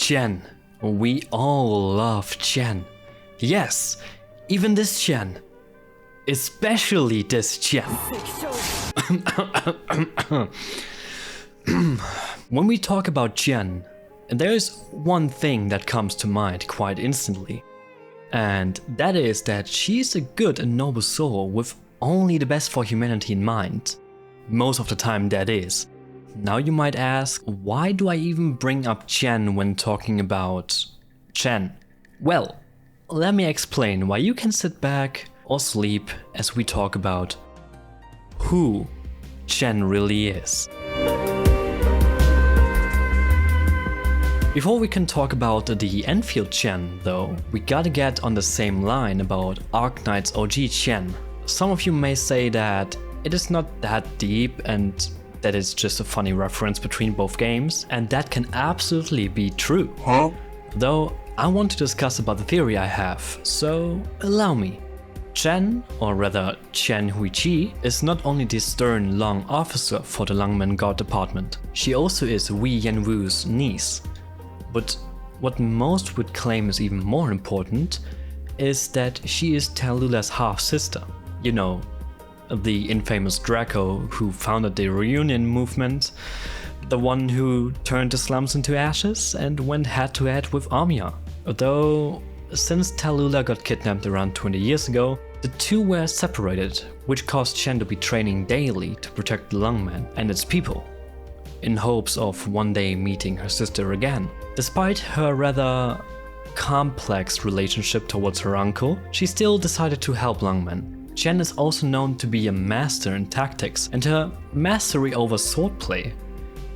Chen. We all love Chen. Yes, even this Chen. Especially this Chen. When we talk about Chen, there is one thing that comes to mind quite instantly. And that is that she's a good and noble soul with only the best for humanity in mind. Most of the time that is. Now you might ask, why do I even bring up Chen when talking about Chen? Well, let me explain why you can sit back or sleep as we talk about who Chen really is. Before we can talk about the Enfield Chen though, we gotta get on the same line about ARKNIGHTS OG Chen. Some of you may say that it is not that deep and that it's just a funny reference between both games, and that can absolutely be true. Though I want to discuss about the theory I have, so allow me. Chen, or rather Chen Huiqi, is not only the stern Lung officer for the Lungmen Guard Department, she also is Wei Yanwu's niece. But what most would claim is even more important is that she is Tallulah's half-sister. You know, the infamous Draco who founded the reunion movement, the one who turned the slums into ashes and went head-to-head with Amiya. Although, since Tallulah got kidnapped around 20 years ago, the two were separated, which caused Chen to be training daily to protect the Lungmen and its people, in hopes of one day meeting her sister again. Despite her rather complex relationship towards her uncle, she still decided to help Lungmen. Chen is also known to be a master in tactics and her mastery over swordplay,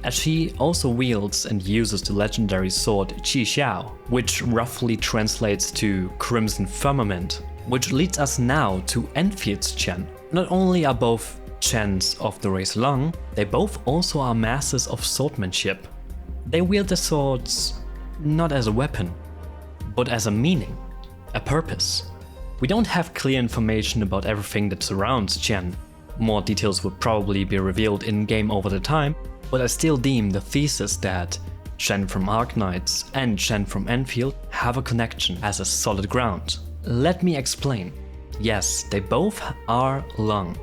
as she also wields and uses the legendary sword Qi Xiao, which roughly translates to Crimson Firmament, which leads us now to Enfield's Chen. Not only are both Chens of the race Lung, they both also are masters of swordsmanship. They wield their swords not as a weapon, but as a meaning, a purpose. We don't have clear information about everything that surrounds Chen. More details would probably be revealed in-game over the time, but I still deem the thesis that Chen from ARKNIGHTS and Chen from Enfield have a connection as a solid ground. Let me explain. Yes, they both are Lung.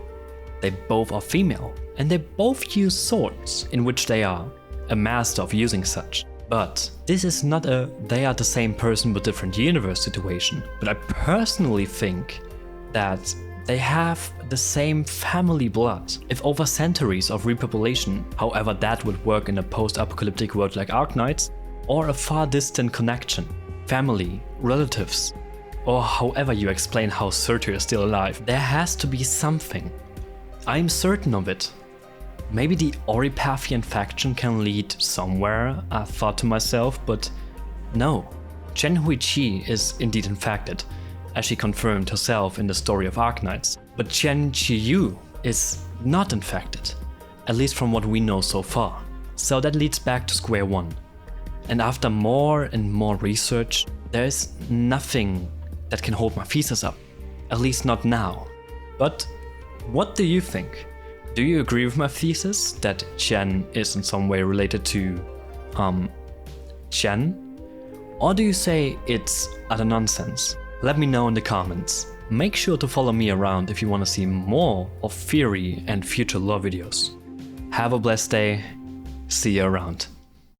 They both are female, and they both use swords, in which they are a master of using such. But this is not a they are the same person but different universe situation. But I personally think that they have the same family blood. If over centuries of repopulation, however that would work in a post-apocalyptic world like ARKNIGHTS, or a far distant connection, family, relatives, or however you explain how Surtur is still alive, there has to be something. I'm certain of it. Maybe the Oripathian faction can lead somewhere, I thought to myself, but no. Chen Huiqi is indeed infected, as she confirmed herself in the story of ARKNIGHTS, but Chen Qiyu is not infected, at least from what we know so far. So that leads back to square one. And after more and more research, there is nothing that can hold my thesis up, at least not now. But what do you think? Do you agree with my thesis that Chen is in some way related to, Chen? Or do you say it's utter nonsense? Let me know in the comments. Make sure to follow me around if you want to see more of theory and future lore videos. Have a blessed day. See you around.